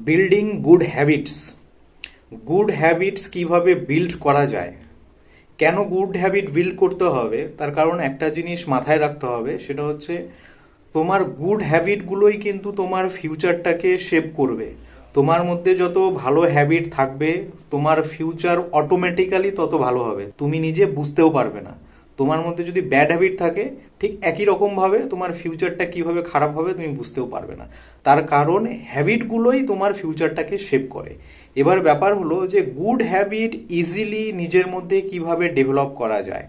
Building good habits. Good habits কিভাবে build করা যায়, কেন গুড হ্যাবিট বিল্ড করতে হবে, তার কারণ একটা জিনিস মাথায় রাখতে হবে, সেটা হচ্ছে তোমার গুড হ্যাবিটগুলোই কিন্তু তোমার ফিউচারটাকে শেপ করবে। তোমার মধ্যে যত ভালো হ্যাবিট থাকবে তোমার ফিউচার অটোমেটিক্যালি তত ভালো হবে, তুমি নিজে বুঝতেও পারবে না। তোমার মধ্যে যদি ব্যাড হ্যাবিট থাকে ঠিক একই রকমভাবে তোমার ফিউচারটা কিভাবে খারাপ হবে তুমি বুঝতেও পারবে না। তার কারণ হ্যাবিটগুলোই তোমার ফিউচারটাকে শেপ করে। এবার ব্যাপার হলো যে গুড হ্যাবিট ইজিলি নিজের মধ্যে কিভাবে ডেভেলপ করা যায়।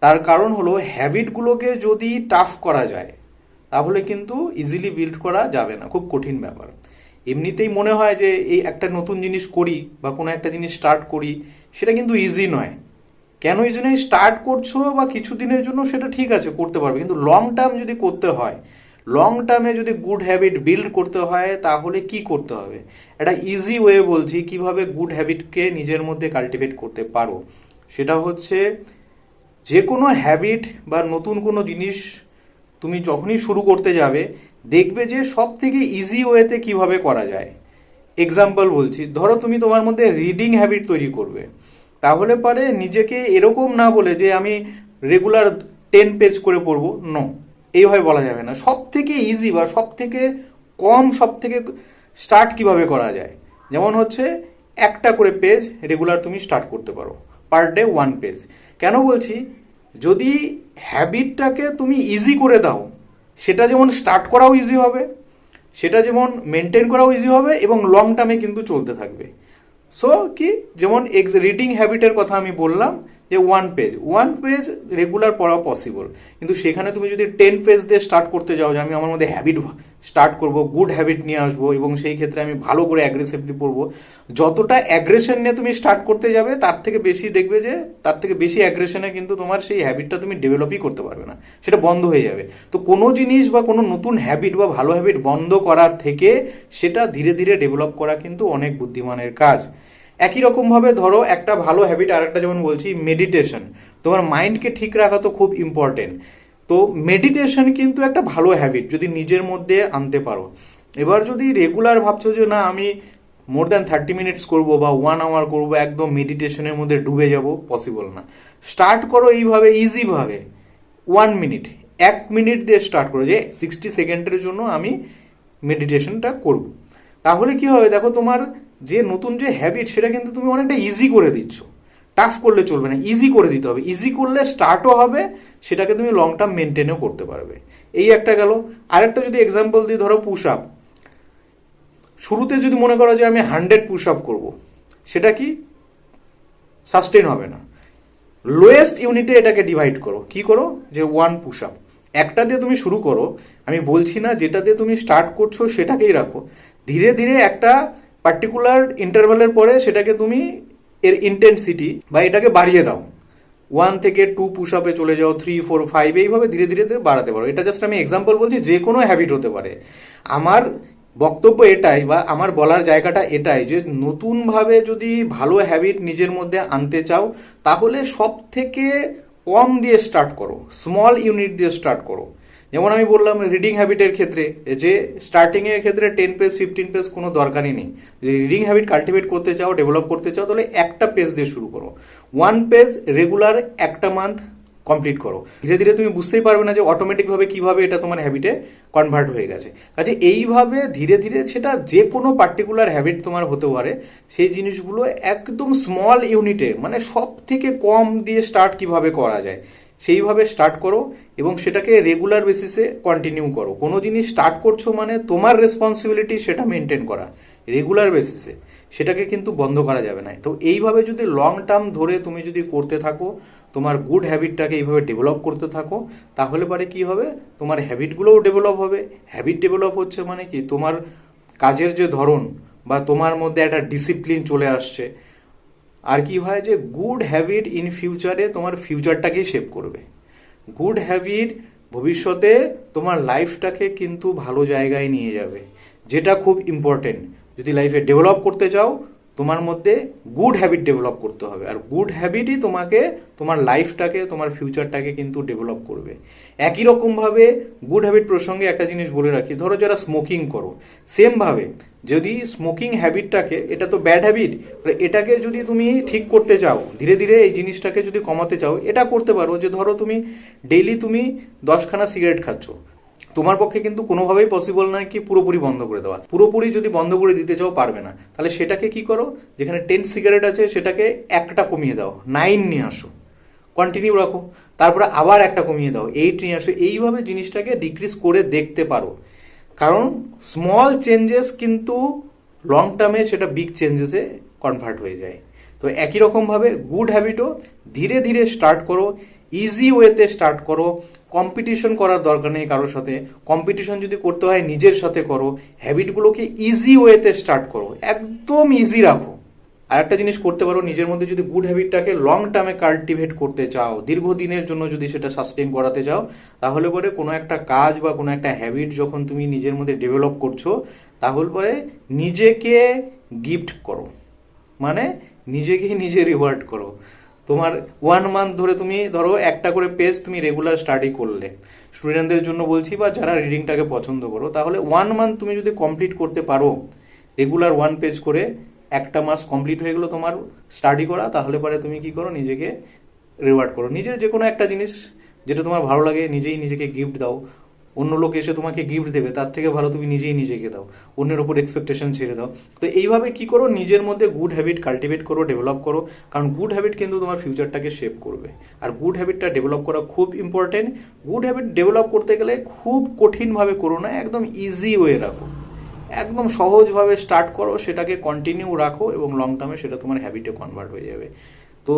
তার কারণ হলো হ্যাবিটগুলোকে যদি টাফ করা যায় তাহলে কিন্তু ইজিলি বিল্ড করা যাবে না, খুব কঠিন ব্যাপার। এমনিতেই মনে হয় যে এই একটা নতুন জিনিস করি বা কোনো একটা জিনিস স্টার্ট করি, সেটা কিন্তু ইজি নয়। কেন ইজি নয়? স্টার্ট করছো বা কিছুদিনের জন্য সেটা ঠিক আছে, করতে পারবে, কিন্তু লং টার্ম যদি করতে হয়, লং টার্মে যদি গুড হ্যাবিট বিল্ড করতে হয় তাহলে কি করতে হবে। একটা ইজি ওয়ে বলছি কিভাবে গুড হ্যাবিটকে নিজের মধ্যে কাল্টিভেট করতে পারো। সেটা হচ্ছে যে কোনো হ্যাবিট বা নতুন কোনো জিনিস তুমি যখনই শুরু করতে যাবে দেখবে যে সব থেকে ইজি ওয়েতে কিভাবে করা যায়। এক্সাম্পল বলছি, ধরো তুমি তোমার মধ্যে রিডিং হ্যাবিট তৈরি করবে, তাহলে পারে নিজেকে এরকম না বলে যে আমি রেগুলার 10 পেজ করে পড়বো, নো, এইভাবে বলা যাবে না। সব থেকে ইজি বা সব থেকে কম, সব থেকে স্টার্ট কিভাবে করা যায়, যেমন হচ্ছে একটা করে পেজ রেগুলার তুমি স্টার্ট করতে পারো, পার ডে 1 পেজ। কেন বলছি, যদি হ্যাবিটটাকে তুমি ইজি করে দাও, সেটা যেমন স্টার্ট করাও ইজি হবে, সেটা যেমন মেনটেন করাও ইজি হবে এবং লং টার্মে কিন্তু চলতে থাকবে। সো কি, যেমন রিডিং হ্যাবিটের কথা আমি বললাম যে 1 পেজ রেগুলার পড়া পসিবল, কিন্তু সেখানে তুমি যদি 10 পেজ দিয়ে স্টার্ট করতে যাও যে আমি আমার মধ্যে হ্যাবিট স্টার্ট করব, গুড হ্যাবিট নিয়ে আসবো এবং সেই ক্ষেত্রে আমি ভালো করে অ্যাগ্রেসিভলি পড়বো, যতটা অ্যাগ্রেশন নিয়ে তুমি স্টার্ট করতে যাবে তার থেকে বেশি দেখবে যে তার থেকে বেশি অ্যাগ্রেশনে কিন্তু তোমার সেই হ্যাবিটটা তুমি ডেভেলপই করতে পারবে না, সেটা বন্ধ হয়ে যাবে। তো কোনো জিনিস বা কোনো নতুন হ্যাবিট বা ভালো হ্যাবিট বন্ধ করার থেকে সেটা ধীরে ধীরে ডেভেলপ করা কিন্তু অনেক বুদ্ধিমানের কাজ। একই রকমভাবে ধরো একটা ভালো হ্যাবিট আর একটা, যেমন বলছি মেডিটেশন, তোমার মাইন্ডকে ঠিক রাখা তো খুব ইম্পর্টেন্ট। তো মেডিটেশন কিন্তু একটা ভালো হ্যাবিট যদি নিজের মধ্যে আনতে পারো। এবার যদি রেগুলার ভাবছো যে না আমি মোর দ্যান 30 মিনিটস করবো বা 1 আওয়ার করবো, একদম মেডিটেশনের মধ্যে ডুবে যাব, পসিবল না। স্টার্ট করো এইভাবে ইজিভাবে, 1 মিনিট, 1 মিনিট দিয়ে স্টার্ট করো যে 60 সেকেন্ডের জন্য আমি মেডিটেশনটা করব। তাহলে কি হবে দেখো, তোমার যে নতুন যে হ্যাবিট সেটা কিন্তু তুমি অনেকটা ইজি করে দিচ্ছ। টাফ করলে চলবে না, ইজি করে দিতে হবে। ইজি করলে স্টার্টও হবে, সেটাকে তুমি লং টার্ম মেনটেনও করতে পারবে। এই একটা গেল। আরেকটা যদি এক্সাম্পল দিই, ধরো পুশ আপ। শুরুতে যদি মনে করো যে আমি 100 পুশ আপ করবো, সেটা কি সাস্টেন হবে না। লোয়েস্ট ইউনিটে এটাকে ডিভাইড করো, কি করো যে 1 পুশ আপ, একটা দিয়ে তুমি শুরু করো। আমি বলছি না যেটা দিয়ে তুমি স্টার্ট করছো সেটাকেই রাখো, ধীরে ধীরে একটা পার্টিকুলার ইন্টারভ্যালের পরে সেটাকে তুমি এর ইন্টেন্সিটি বা এটাকে বাড়িয়ে দাও। 1 থেকে 2 পুশ আপে চলে যাও, 3, 4, 5, এইভাবে ধীরে ধীরে বাড়াতে পারো। এটা জাস্ট আমি এক্সাম্পল বলছি, যে কোনো হ্যাবিট হতে পারে। আমার বক্তব্য এটাই বা আমার বলার জায়গাটা এটাই যে নতুনভাবে যদি ভালো হ্যাবিট নিজের মধ্যে আনতে চাও তাহলে সব থেকে কম দিয়ে স্টার্ট করো, স্মল ইউনিট দিয়ে স্টার্ট করো। যেমন আমি বললাম রিডিং হ্যাবিটের ক্ষেত্রে, যে স্টার্টিংয়ের ক্ষেত্রে 10 পেজ 15 পেজ কোনো দরকারই নেই। যদি রিডিং হ্যাবিট কাল্টিভেট করতে চাও, ডেভেলপ করতে চাও, তাহলে একটা পেজ দিয়ে শুরু করো, 1 পেজ রেগুলার একটা মান্থ কমপ্লিট করো। ধীরে ধীরে তুমি বুঝতেই পারবে না যে অটোমেটিকভাবে কিভাবে এটা তোমার হ্যাবিটে কনভার্ট হয়ে গেছে। কাজে এইভাবে ধীরে ধীরে সেটা যে কোনো পার্টিকুলার হ্যাবিট তোমার হতে পারে, সেই জিনিসগুলো একদম স্মল ইউনিটে, মানে সব থেকে কম দিয়ে স্টার্ট কিভাবে করা যায় সেইভাবে স্টার্ট করো এবং সেটাকে রেগুলার বেসিসে কন্টিনিউ করো। কোনো জিনিস স্টার্ট করছো মানে তোমার রেসপন্সিবিলিটি সেটা মেনটেন করা রেগুলার বেসিসে, সেটাকে কিন্তু বন্ধ করা যাবে না। তো এইভাবে যদি লং টার্ম ধরে তুমি যদি করতে থাকো, তোমার গুড হ্যাবিটটাকে এইভাবে ডেভেলপ করতে থাকো, তাহলে পরে কি হবে, তোমার হ্যাবিটগুলোও ডেভেলপ হবে। হ্যাবিট ডেভেলপ হচ্ছে মানে কি, তোমার কাজের যে ধরন বা তোমার মধ্যে একটা ডিসিপ্লিন চলে আসছে। আর কি হয় যে গুড হ্যাবিট ইন ফিউচারে তোমার ফিউচারটাকেই শেপ করবে। গুড হ্যাবিট ভবিষ্যতে তোমার লাইফটাকে কিন্তু ভালো জায়গায় নিয়ে যাবে, যেটা খুব ইম্পর্টেন্ট। যদি লাইফে ডেভেলপ করতে চাও তোমার মধ্যে গুড হ্যাবিট ডেভেলপ করতে হবে, আর গুড হ্যাবিটই তোমাকে তোমার লাইফটাকে তোমার ফিউচারটাকে কিন্তু ডেভেলপ করবে। একই রকমভাবে গুড হ্যাবিট প্রসঙ্গে একটা জিনিস বলে রাখি, ধরো যারা স্মোকিং করো, সেমভাবে যদি স্মোকিং হ্যাবিটটাকে, এটা তো ব্যাড হ্যাবিট, এটাকে যদি তুমি ঠিক করতে চাও, ধীরে ধীরে এই জিনিসটাকে যদি কমাতে চাও, এটা করতে পারো যে ধরো তুমি ডেইলি তুমি 10খানা সিগারেট খাচ্ছ, তোমার পক্ষে কিন্তু কোনোভাবেই পসিবল নয় কি পুরোপুরি বন্ধ করে দেওয়া। পুরোপুরি যদি বন্ধ করে দিতে চাও পারবে না, তাহলে সেটাকে কি করো, যেখানে 10 সিগারেট আছে সেটাকে একটা কমিয়ে দাও, 9 নিয়ে আসো, কন্টিনিউ রাখো, তারপরে আবার একটা কমিয়ে দাও, 8 নিয়ে আসো। এইভাবে জিনিসটাকে ডিক্রিজ করে দেখতে পারো, কারণ স্মল চেঞ্জেস কিন্তু লং টার্মে সেটা বিগ চেঞ্জেসে কনভার্ট হয়ে যায়। তো একই রকমভাবে গুড হ্যাবিটও ধীরে ধীরে স্টার্ট করো, ইজি ওয়েতে স্টার্ট করো। কম্পিটিশন করার দরকার নেই কারোর সাথে, কম্পিটিশন যদি করতে হয় নিজের সাথে করো। হ্যাবিটগুলোকে ইজি ওয়েতে স্টার্ট করো, একদম ইজি রাখো। আর একটা জিনিস করতে পারো, নিজের মধ্যে যদি গুড হ্যাবিটটাকে লং টার্মে কাল্টিভেট করতে চাও, দীর্ঘদিনের জন্য যদি সেটা সাস্টেন করাতে চাও, তাহলে পরে কোনো একটা কাজ বা কোনো একটা হ্যাবিট যখন তুমি নিজের মধ্যে ডেভেলপ করছো, তাহলে পরে নিজেকে গিফট করো, মানে নিজেকে নিজে রিওয়ার্ড করো। তোমার 1 মান্থ ধরে তুমি ধরো একটা করে পেজ তুমি রেগুলার স্টাডি করলে, স্টুডেন্টদের জন্য বলছি বা যারা রিডিংটাকে পছন্দ করো, তাহলে 1 মান্থ তুমি যদি কমপ্লিট করতে পারো রেগুলার 1 পেজ করে, একটা মাস কমপ্লিট হয়ে গেলো তোমার স্টাডি করা, তাহলে পরে তুমি কি করো, নিজেকে রিওয়ার্ড করো। নিজের যে কোনো একটা জিনিস যেটা তোমার ভালো লাগে নিজেই নিজেকে গিফট দাও। অন্য লোক এসে তোমাকে গিফট দেবে, তার থেকে ভালো তুমি নিজেই নিজেকে দাও, অন্যের ওপর এক্সপেকটেশন ছেড়ে দাও। তো এইভাবে কি করো, নিজের মধ্যে গুড হ্যাবিট কাল্টিভেট করো, ডেভেলপ করো, কারণ গুড হ্যাবিট কিন্তু তোমার ফিউচারটাকে শেপ করবে। আর গুড হ্যাবিটটা ডেভেলপ করা খুব ইম্পর্টেন্ট। গুড হ্যাবিট ডেভেলপ করতে গেলে খুব কঠিনভাবে করো না, একদম ইজি ওয়ে রাখো, একদম সহজভাবে স্টার্ট করো, সেটাকে কন্টিনিউ রাখো এবং লং টার্মে সেটা তোমার হ্যাবিটে কনভার্ট হয়ে যাবে। তো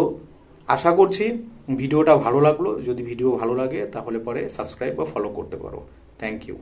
আশা করছি ভিডিওটা ভালো লাগলো। যদি ভিডিও ভালো লাগে তাহলে পরে সাবস্ক্রাইব বা ফলো করতে পারো। Thank you.